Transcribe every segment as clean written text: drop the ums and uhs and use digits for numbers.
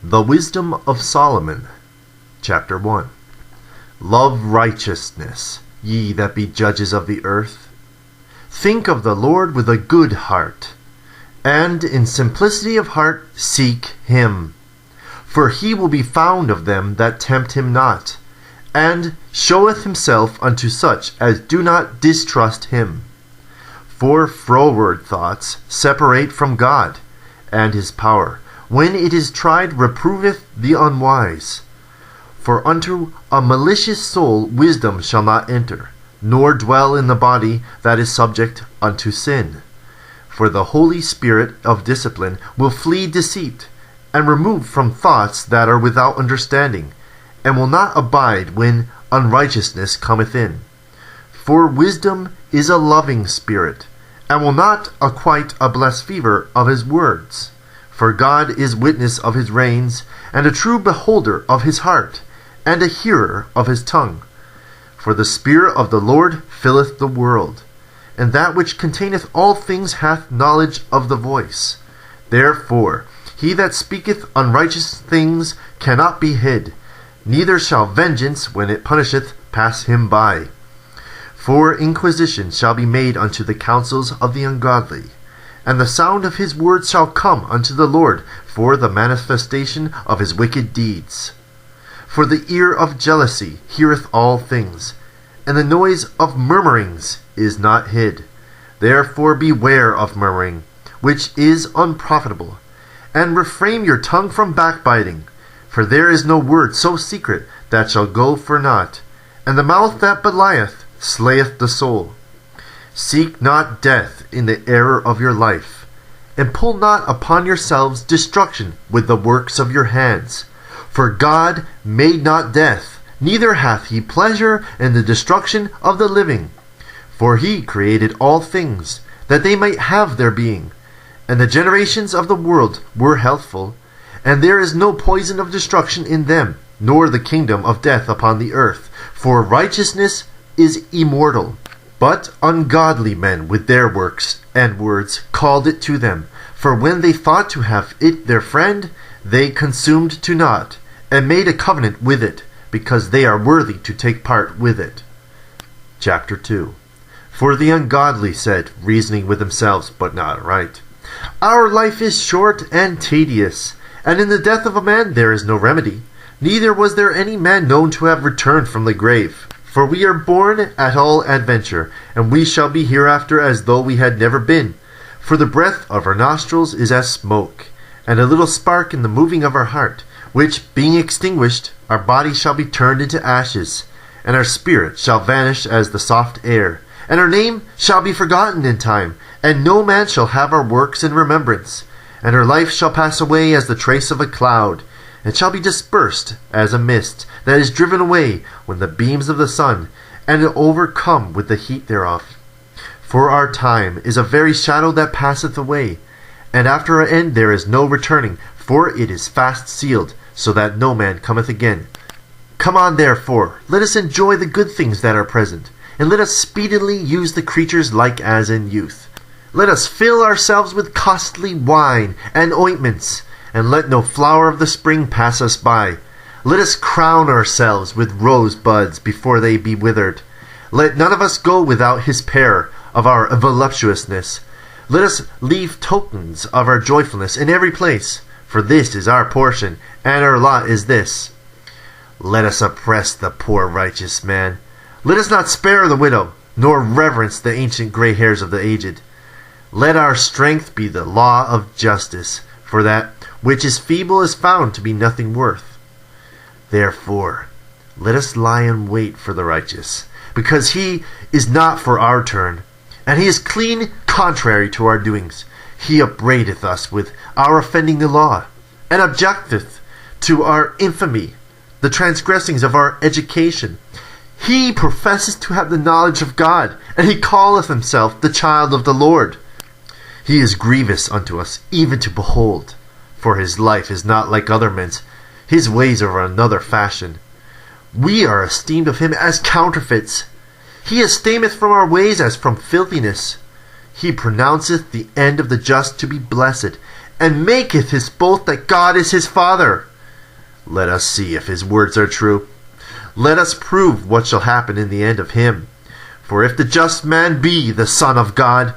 The Wisdom of Solomon, Chapter 1. Love righteousness, ye that be judges of the earth. Think of the Lord with a good heart, and in simplicity of heart seek him. For he will be found of them that tempt him not, and showeth himself unto such as do not distrust him. For froward thoughts separate from God, and his power, when it is tried, reproveth the unwise. For unto a malicious soul wisdom shall not enter, nor dwell in the body that is subject unto sin. For the Holy Spirit of discipline will flee deceit, and remove from thoughts that are without understanding, and will not abide when unrighteousness cometh in. For wisdom is a loving spirit, and will not acquite a blasphemer of his words. For God is witness of his reins, and a true beholder of his heart, and a hearer of his tongue. For the Spirit of the Lord filleth the world, and that which containeth all things hath knowledge of the voice. Therefore he that speaketh unrighteous things cannot be hid, neither shall vengeance, when it punisheth, pass him by. For inquisition shall be made unto the counsels of the ungodly, and the sound of his words shall come unto the Lord for the manifestation of his wicked deeds. For the ear of jealousy heareth all things, and the noise of murmurings is not hid. Therefore beware of murmuring, which is unprofitable, and refrain your tongue from backbiting. For there is no word so secret that shall go for naught, and the mouth that belieth slayeth the soul. Seek not death in the error of your life, and pull not upon yourselves destruction with the works of your hands. For God made not death, neither hath he pleasure in the destruction of the living. For he created all things, that they might have their being. And the generations of the world were healthful, and there is no poison of destruction in them, nor the kingdom of death upon the earth. For righteousness is immortal. But ungodly men with their works and words called it to them. For when they thought to have it their friend, they consumed to naught, and made a covenant with it, because they are worthy to take part with it. Chapter 2. For the ungodly said, reasoning with themselves, but not right, Our life is short and tedious, and in the death of a man there is no remedy. Neither was there any man known to have returned from the grave. For we are born at all adventure, and we shall be hereafter as though we had never been. For the breath of our nostrils is as smoke, and a little spark in the moving of our heart, which, being extinguished, our body shall be turned into ashes, and our spirit shall vanish as the soft air, and our name shall be forgotten in time, and no man shall have our works in remembrance, and our life shall pass away as the trace of a cloud, and shall be dispersed as a mist that is driven away when the beams of the sun, and overcome with the heat thereof. For our time is a very shadow that passeth away, and after our end there is no returning, for it is fast sealed, so that no man cometh again. Come on therefore, let us enjoy the good things that are present, and let us speedily use the creatures like as in youth. Let us fill ourselves with costly wine and ointments, and let no flower of the spring pass us by. Let us crown ourselves with rosebuds before they be withered. Let none of us go without his pair of our voluptuousness. Let us leave tokens of our joyfulness in every place, for this is our portion, and our lot is this. Let us oppress the poor righteous man. Let us not spare the widow, nor reverence the ancient gray hairs of the aged. Let our strength be the law of justice, for that which is feeble is found to be nothing worth. Therefore, let us lie in wait for the righteous, because he is not for our turn, and he is clean contrary to our doings. He upbraideth us with our offending the law, and objecteth to our infamy, the transgressings of our education. He professes to have the knowledge of God, and he calleth himself the child of the Lord. He is grievous unto us, even to behold. For his life is not like other men's, his ways are of another fashion. We are esteemed of him as counterfeits. He esteemeth from our ways as from filthiness. He pronounceth the end of the just to be blessed, and maketh his boast that God is his Father. Let us see if his words are true. Let us prove what shall happen in the end of him. For if the just man be the Son of God,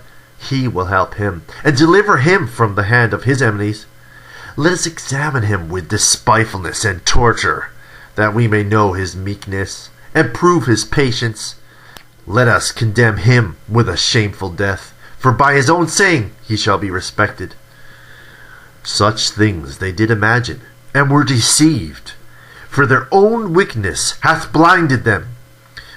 he will help him, and deliver him from the hand of his enemies. Let us examine him with despitefulness and torture, that we may know his meekness, and prove his patience. Let us condemn him with a shameful death, for by his own saying he shall be respected. Such things they did imagine, and were deceived, for their own wickedness hath blinded them.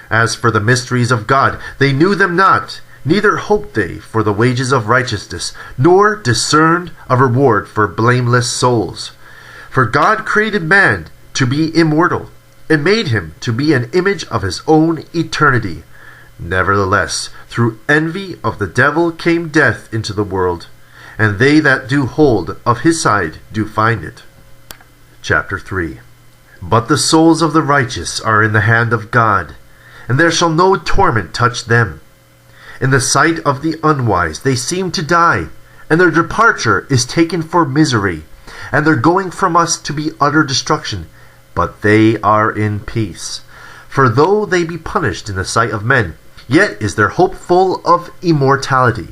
As for the mysteries of God, they knew them not, neither hoped they for the wages of righteousness, nor discerned a reward for blameless souls. For God created man to be immortal, and made him to be an image of his own eternity. Nevertheless, through envy of the devil came death into the world, and they that do hold of his side do find it. Chapter 3. But the souls of the righteous are in the hand of God, and there shall no torment touch them. In the sight of the unwise they seem to die, and their departure is taken for misery, and their going from us to be utter destruction. But they are in peace. For though they be punished in the sight of men, yet is their hope full of immortality.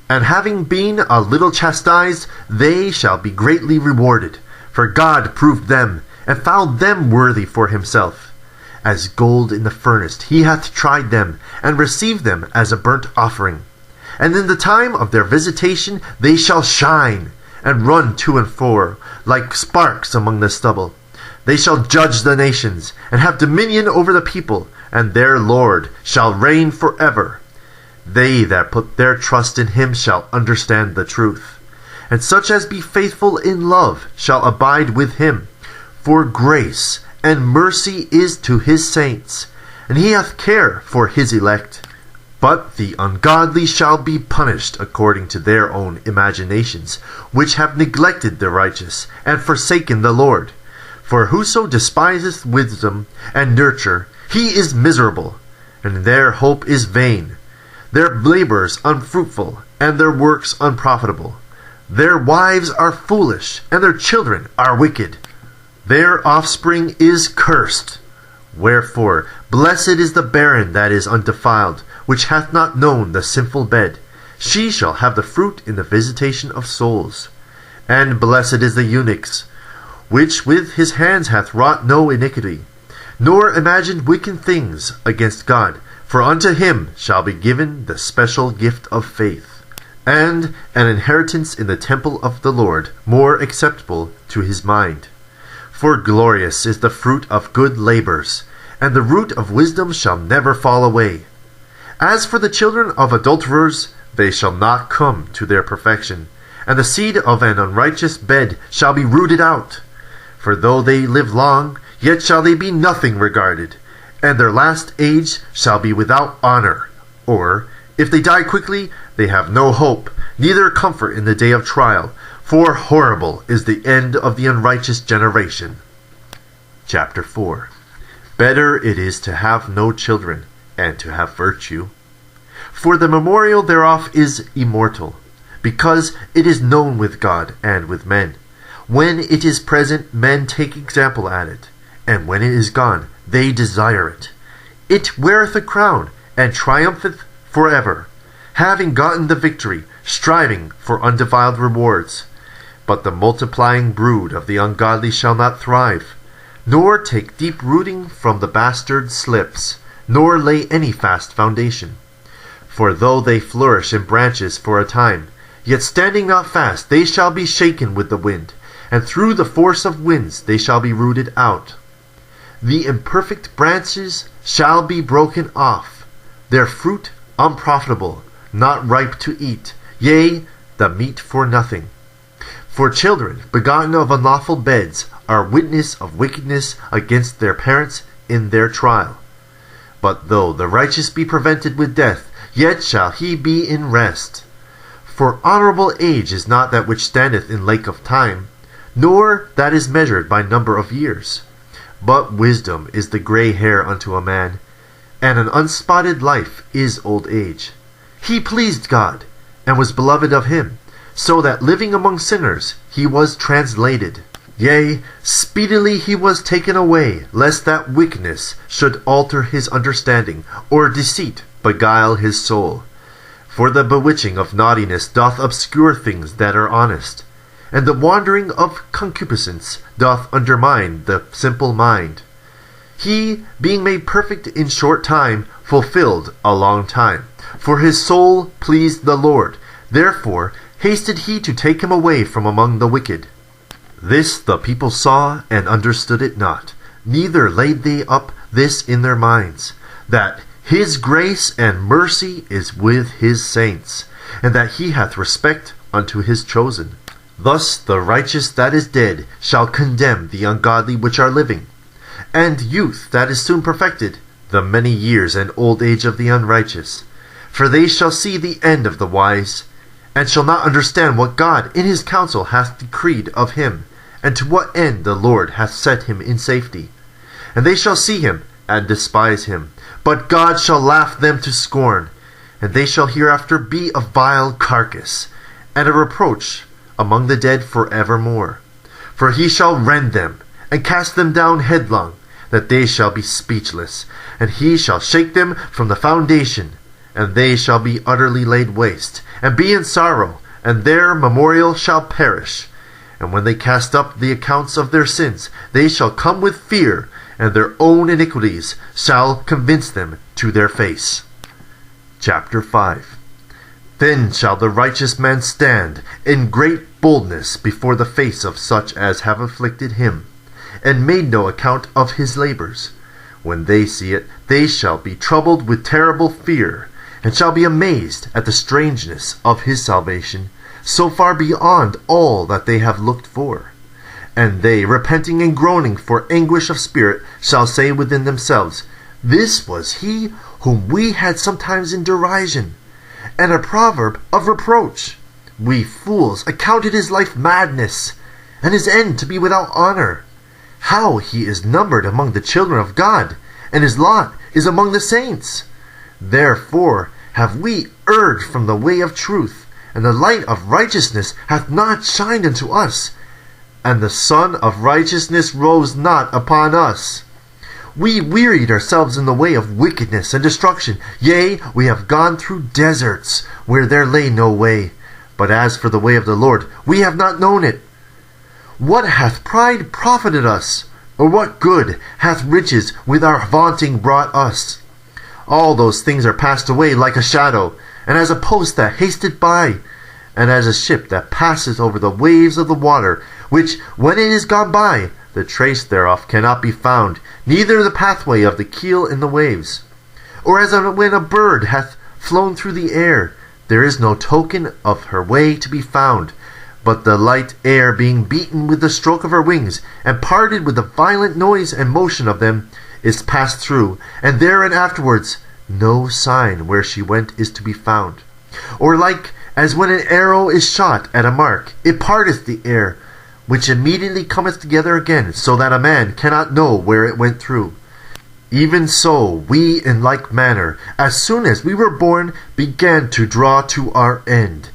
And having been a little chastised, they shall be greatly rewarded. For God proved them, and found them worthy for himself. As gold in the furnace he hath tried them, and received them as a burnt offering. And in the time of their visitation they shall shine, and run to and fro, like sparks among the stubble. They shall judge the nations, and have dominion over the people, and their Lord shall reign forever. They that put their trust in him shall understand the truth. And such as be faithful in love shall abide with him. For grace and mercy is to his saints, and he hath care for his elect. But the ungodly shall be punished according to their own imaginations, which have neglected the righteous, and forsaken the Lord. For whoso despiseth wisdom and nurture, he is miserable, and their hope is vain. Their labors unfruitful, and their works unprofitable. Their wives are foolish, and their children are wicked. Their offspring is cursed. Wherefore, blessed is the barren that is undefiled, which hath not known the sinful bed. She shall have the fruit in the visitation of souls. And blessed is the eunuch, which with his hands hath wrought no iniquity, nor imagined wicked things against God. For unto him shall be given the special gift of faith, and an inheritance in the temple of the Lord, more acceptable to his mind. For glorious is the fruit of good labors, and the root of wisdom shall never fall away. As for the children of adulterers, they shall not come to their perfection, and the seed of an unrighteous bed shall be rooted out. For though they live long, yet shall they be nothing regarded, and their last age shall be without honor. Or, if they die quickly, they have no hope, neither comfort in the day of trial. For horrible is the end of the unrighteous generation. Chapter 4. Better it is to have no children, and to have virtue. For the memorial thereof is immortal, because it is known with God and with men. When it is present, men take example at it, and when it is gone, they desire it. It weareth a crown, and triumpheth forever, having gotten the victory, striving for undefiled rewards. But the multiplying brood of the ungodly shall not thrive, nor take deep rooting from the bastard slips, nor lay any fast foundation. For though they flourish in branches for a time, yet standing not fast, they shall be shaken with the wind, and through the force of winds they shall be rooted out. The imperfect branches shall be broken off, their fruit unprofitable, not ripe to eat, yea, the meat for nothing. For children begotten of unlawful beds are witness of wickedness against their parents in their trial. But though the righteous be prevented with death, yet shall he be in rest. For honorable age is not that which standeth in lake of time, nor that is measured by number of years. But wisdom is the gray hair unto a man, and an unspotted life is old age. He pleased God, and was beloved of him. so that living among sinners he was translated. Yea, speedily he was taken away, lest that wickedness should alter his understanding, or deceit beguile his soul. For the bewitching of naughtiness doth obscure things that are honest, and the wandering of concupiscence doth undermine the simple mind. He, being made perfect in short time, fulfilled a long time. For his soul pleased the Lord, therefore hasted he to take him away from among the wicked. This the people saw and understood it not, neither laid they up this in their minds, that his grace and mercy is with his saints, and that he hath respect unto his chosen. Thus the righteous that is dead shall condemn the ungodly which are living, and youth that is soon perfected, the many years and old age of the unrighteous. For they shall see the end of the wise, and shall not understand what God in his counsel hath decreed of him, and to what end the Lord hath set him in safety. And they shall see him, and despise him, but God shall laugh them to scorn, and they shall hereafter be a vile carcass, and a reproach among the dead for evermore. For he shall rend them, and cast them down headlong, that they shall be speechless, and he shall shake them from the foundation, and they shall be utterly laid waste, and be in sorrow, and their memorial shall perish. And when they cast up the accounts of their sins, they shall come with fear, and their own iniquities shall convince them to their face. Chapter 5. Then shall the righteous man stand in great boldness before the face of such as have afflicted him, and made no account of his labors. When they see it, they shall be troubled with terrible fear, and shall be amazed at the strangeness of his salvation, so far beyond all that they have looked for. And they, repenting and groaning for anguish of spirit, shall say within themselves, This was he whom we had sometimes in derision, and a proverb of reproach. We fools accounted his life madness, and his end to be without honor. How he is numbered among the children of God, and his lot is among the saints. Therefore have we erred from the way of truth, and the light of righteousness hath not shined unto us, and the sun of righteousness rose not upon us. We wearied ourselves in the way of wickedness and destruction. Yea, we have gone through deserts, where there lay no way. But as for the way of the Lord, we have not known it. What hath pride profited us? Or what good hath riches with our vaunting brought us? All those things are passed away like a shadow, and as a post that hasteth by, and as a ship that passeth over the waves of the water, which, when it is gone by, the trace thereof cannot be found, neither the pathway of the keel in the waves. Or as when a bird hath flown through the air, there is no token of her way to be found, but the light air being beaten with the stroke of her wings, and parted with the violent noise and motion of them, is passed through, and there and afterwards no sign where she went is to be found. Or like as when an arrow is shot at a mark, it parteth the air, which immediately cometh together again, so that a man cannot know where it went through. Even so we in like manner, as soon as we were born, began to draw to our end,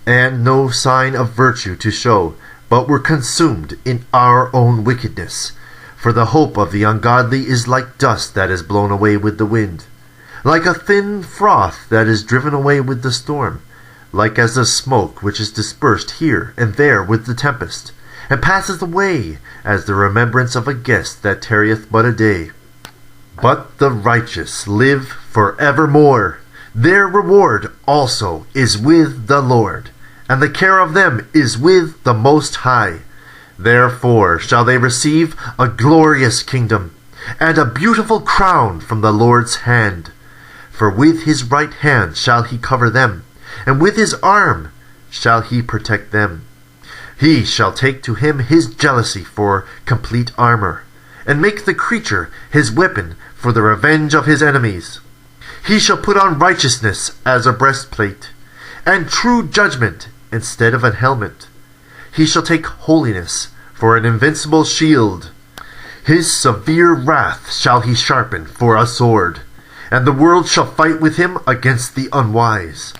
and no sign of virtue to show, but were consumed in our own wickedness. For the hope of the ungodly is like dust that is blown away with the wind, like a thin froth that is driven away with the storm, like as the smoke which is dispersed here and there with the tempest, and passeth away as the remembrance of a guest that tarrieth but a day. But the righteous live for evermore. Their reward also is with the Lord, and the care of them is with the Most High. Therefore shall they receive a glorious kingdom, and a beautiful crown from the Lord's hand. For with his right hand shall he cover them, and with his arm shall he protect them. He shall take to him his jealousy for complete armor, and make the creature his weapon for the revenge of his enemies. He shall put on righteousness as a breastplate, and true judgment instead of a helmet. He shall take holiness for an invincible shield. His severe wrath shall he sharpen for a sword, and the world shall fight with him against the unwise.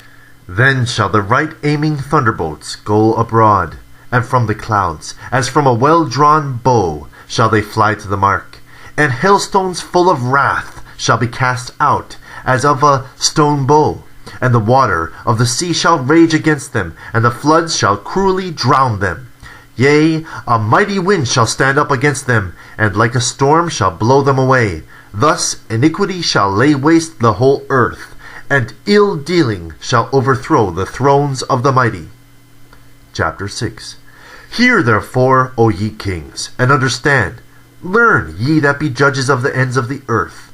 Then shall the right-aiming thunderbolts go abroad, and from the clouds, as from a well-drawn bow, shall they fly to the mark. And hailstones full of wrath shall be cast out, as of a stone bow. And the water of the sea shall rage against them, and the floods shall cruelly drown them. Yea, a mighty wind shall stand up against them, and like a storm shall blow them away. Thus iniquity shall lay waste the whole earth, and ill-dealing shall overthrow the thrones of the mighty. Chapter 6. Hear therefore, O ye kings, and understand. Learn, ye that be judges of the ends of the earth.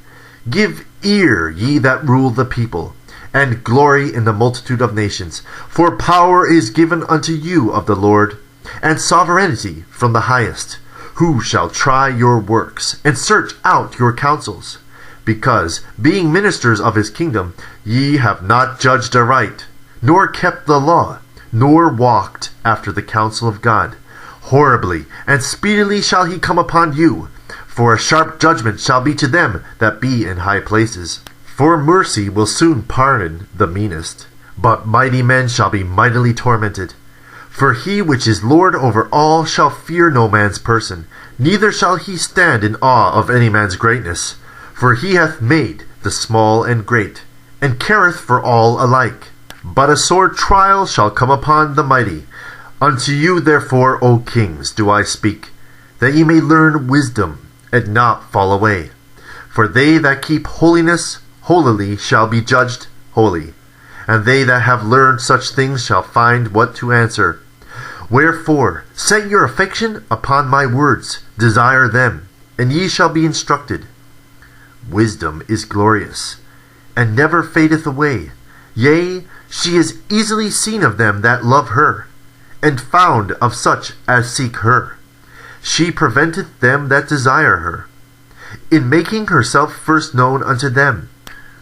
Give ear, ye that rule the people, and glory in the multitude of nations. For power is given unto you of the Lord, and sovereignty from the highest. Who shall try your works, and search out your counsels? Because, being ministers of his kingdom, ye have not judged aright, nor kept the law, nor walked after the counsel of God. Horribly and speedily shall he come upon you, for a sharp judgment shall be to them that be in high places. For mercy will soon pardon the meanest, but mighty men shall be mightily tormented. For he which is Lord over all shall fear no man's person, neither shall he stand in awe of any man's greatness. For he hath made the small and great, and careth for all alike. But a sore trial shall come upon the mighty. Unto you therefore, O kings, do I speak, that ye may learn wisdom, and not fall away. For they that keep holiness holily shall be judged holy, and they that have learned such things shall find what to answer. Wherefore, set your affection upon my words, desire them, and ye shall be instructed. Wisdom is glorious, and never fadeth away. Yea, she is easily seen of them that love her, and found of such as seek her. She preventeth them that desire her, in making herself first known unto them.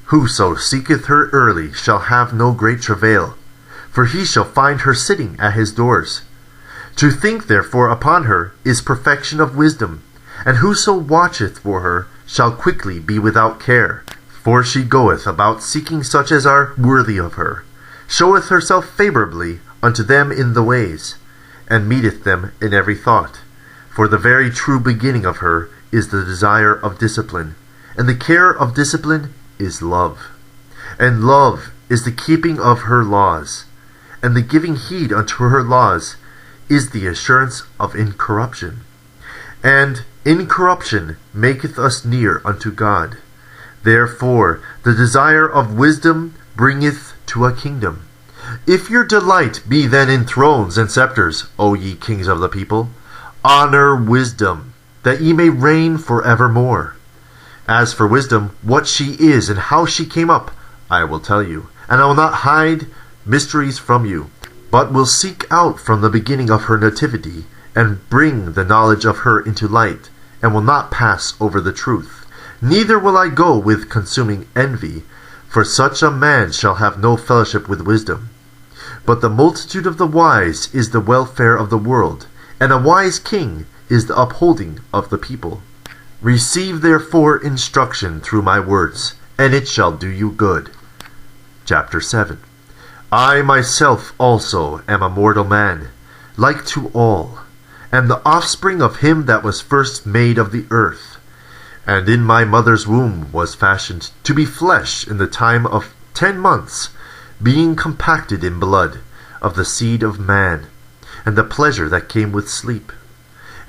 Whoso seeketh her early shall have no great travail, for he shall find her sitting at his doors. To think therefore upon her is perfection of wisdom, and whoso watcheth for her shall quickly be without care. For she goeth about seeking such as are worthy of her, showeth herself favorably unto them in the ways, and meeteth them in every thought. For the very true beginning of her is the desire of discipline, and the care of discipline is love. And love is the keeping of her laws, and the giving heed unto her laws is the assurance of incorruption. And incorruption maketh us near unto God. Therefore the desire of wisdom bringeth to a kingdom. If your delight be then in thrones and scepters, O ye kings of the people, honor wisdom, that ye may reign for evermore. As for wisdom, what she is and how she came up, I will tell you, and I will not hide mysteries from you, but will seek out from the beginning of her nativity, and bring the knowledge of her into light, and will not pass over the truth. Neither will I go with consuming envy, for such a man shall have no fellowship with wisdom. But the multitude of the wise is the welfare of the world, and a wise king is the upholding of the people. Receive therefore instruction through my words, and it shall do you good. Chapter 7. I myself also am a mortal man, like to all, and the offspring of him that was first made of the earth, and in my mother's womb was fashioned to be flesh in the time of 10 months, being compacted in blood, of the seed of man, and the pleasure that came with sleep.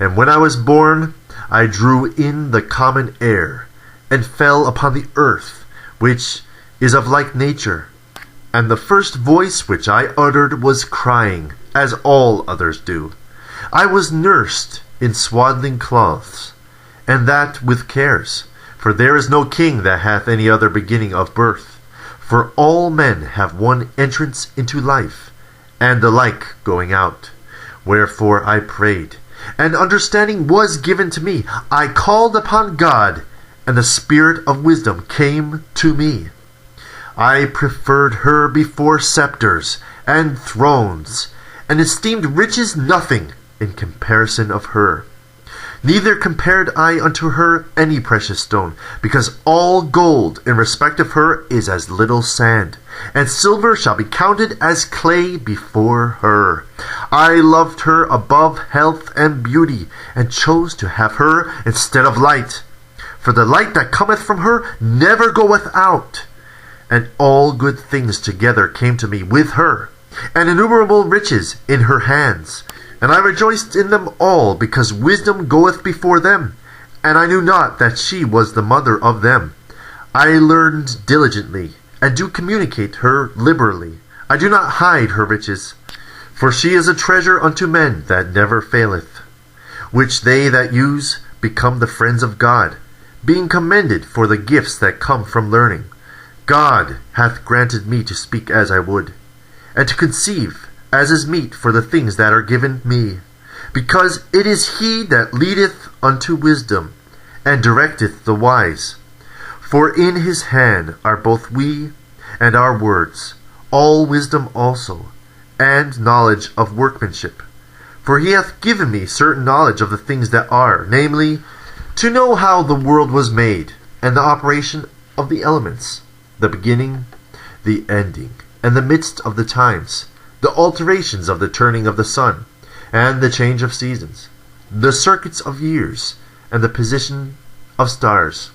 And when I was born, I drew in the common air, and fell upon the earth, which is of like nature. And the first voice which I uttered was crying, as all others do. I was nursed in swaddling cloths, and that with cares. For there is no king that hath any other beginning of birth. For all men have one entrance into life, and the like going out. Wherefore I prayed, and understanding was given to me. I called upon God, and the spirit of wisdom came to me. I preferred her before scepters and thrones, and esteemed riches nothing in comparison of her. Neither compared I unto her any precious stone, because all gold in respect of her is as little sand, and silver shall be counted as clay before her. I loved her above health and beauty, and chose to have her instead of light. For the light that cometh from her never goeth out. And all good things together came to me with her, and innumerable riches in her hands. And I rejoiced in them all, because wisdom goeth before them, and I knew not that she was the mother of them. I learned diligently, and do communicate her liberally. I do not hide her riches, for she is a treasure unto men that never faileth, which they that use become the friends of God, being commended for the gifts that come from learning. God hath granted me to speak as I would, and to conceive as is meet for the things that are given me, because it is he that leadeth unto wisdom, and directeth the wise. For in his hand are both we and our words, all wisdom also, and knowledge of workmanship. For he hath given me certain knowledge of the things that are, namely, to know how the world was made, and the operation of the elements, the beginning, the ending, and the midst of the times, the alterations of the turning of the sun, and the change of seasons, the circuits of years, and the position of stars,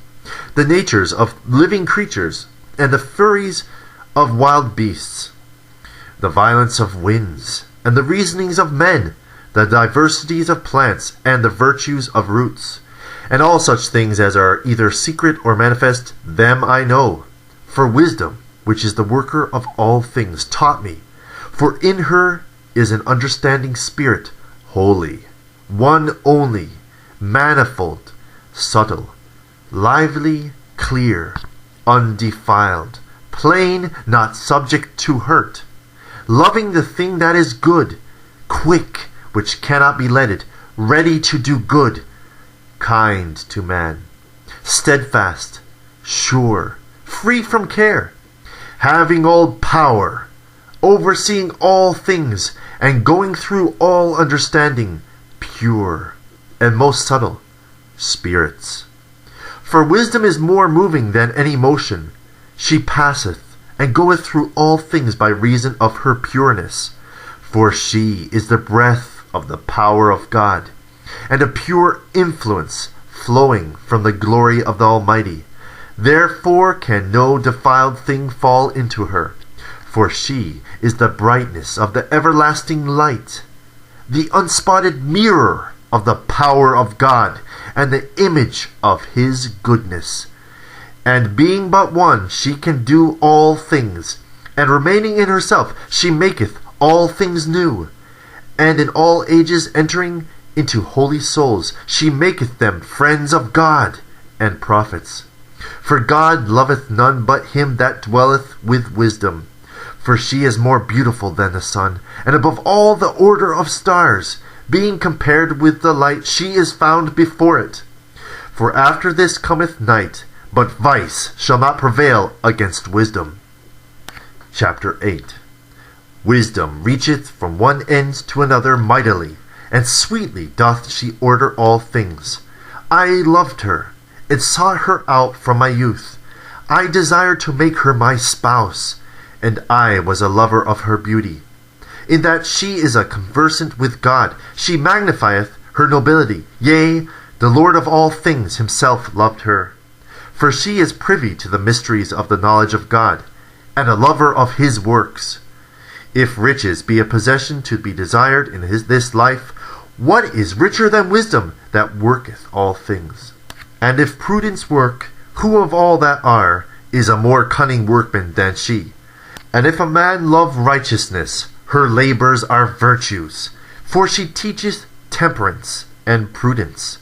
the natures of living creatures, and the furies of wild beasts, the violence of winds, and the reasonings of men, the diversities of plants, and the virtues of roots, and all such things as are either secret or manifest, them I know. For wisdom, which is the worker of all things, taught me. For in her is an understanding spirit, holy, one only, manifold, subtle, lively, clear, undefiled, plain, not subject to hurt, loving the thing that is good, quick, which cannot be letted, ready to do good, kind to man, steadfast, sure, free from care, having all power, overseeing all things, and going through all understanding, pure, and most subtle, spirits. For wisdom is more moving than any motion. She passeth, and goeth through all things by reason of her pureness. For she is the breath of the power of God, and a pure influence flowing from the glory of the Almighty. Therefore can no defiled thing fall into her, for she is the brightness of the everlasting light, the unspotted mirror of the power of God, and the image of his goodness. And being but one, she can do all things, and remaining in herself, she maketh all things new. And in all ages entering into holy souls, she maketh them friends of God and prophets. For God loveth none but him that dwelleth with wisdom. For she is more beautiful than the sun, and above all the order of stars. Being compared with the light, she is found before it. For after this cometh night, but vice shall not prevail against wisdom. Chapter 8. Wisdom reacheth from one end to another mightily, and sweetly doth she order all things. I loved her, and sought her out from my youth. I desired to make her my spouse, and I was a lover of her beauty. In that she is a conversant with God, she magnifieth her nobility. Yea, the Lord of all things himself loved her. For she is privy to the mysteries of the knowledge of God, and a lover of his works. If riches be a possession to be desired in this life, what is richer than wisdom that worketh all things? And if prudence work, who of all that are is a more cunning workman than she? And if a man love righteousness, her labors are virtues, for she teacheth temperance and prudence,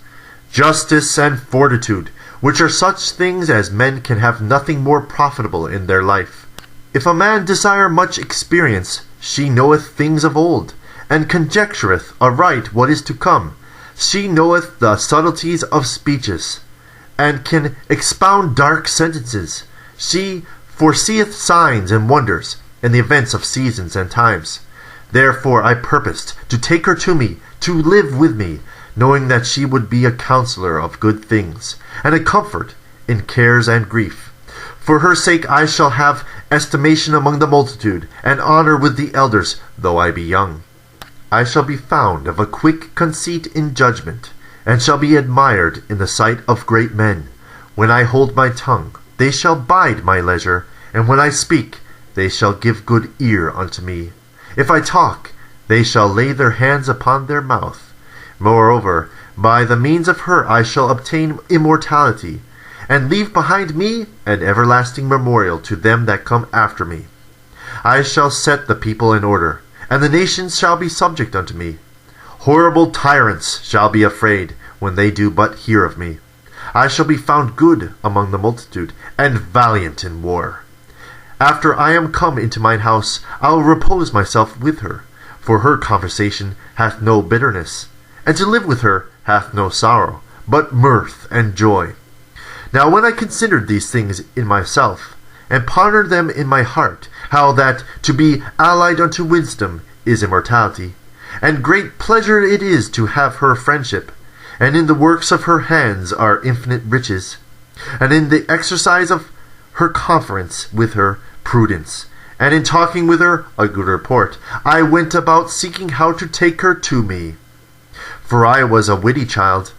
justice and fortitude, which are such things as men can have nothing more profitable in their life. If a man desire much experience, she knoweth things of old, and conjectureth aright what is to come. She knoweth the subtleties of speeches, and can expound dark sentences. She foreseeth signs and wonders, and the events of seasons and times. Therefore I purposed to take her to me, to live with me, knowing that she would be a counselor of good things, and a comfort in cares and grief. For her sake I shall have estimation among the multitude, and honor with the elders, though I be young. I shall be found of a quick conceit in judgment, and shall be admired in the sight of great men. When I hold my tongue, they shall bide my leisure, and when I speak, they shall give good ear unto me. If I talk, they shall lay their hands upon their mouth. Moreover, by the means of her I shall obtain immortality, and leave behind me an everlasting memorial to them that come after me. I shall set the people in order, and the nations shall be subject unto me. Horrible tyrants shall be afraid when they do but hear of me. I shall be found good among the multitude, and valiant in war. After I am come into mine house, I will repose myself with her, for her conversation hath no bitterness, and to live with her hath no sorrow, but mirth and joy. Now when I considered these things in myself, and pondered them in my heart, how that to be allied unto wisdom is immortality, and great pleasure it is to have her friendship, and in the works of her hands are infinite riches, and in the exercise of her conference with her prudence, and in talking with her a good report, I went about seeking how to take her to me. For I was a witty child,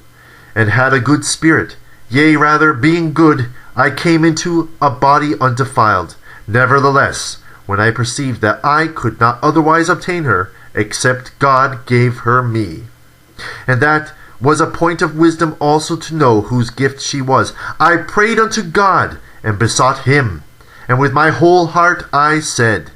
and had a good spirit, yea rather, being good, I came into a body undefiled. Nevertheless, when I perceived that I could not otherwise obtain her, except God gave her me, and that was a point of wisdom also to know whose gift she was, I prayed unto God, and besought him, and with my whole heart I said,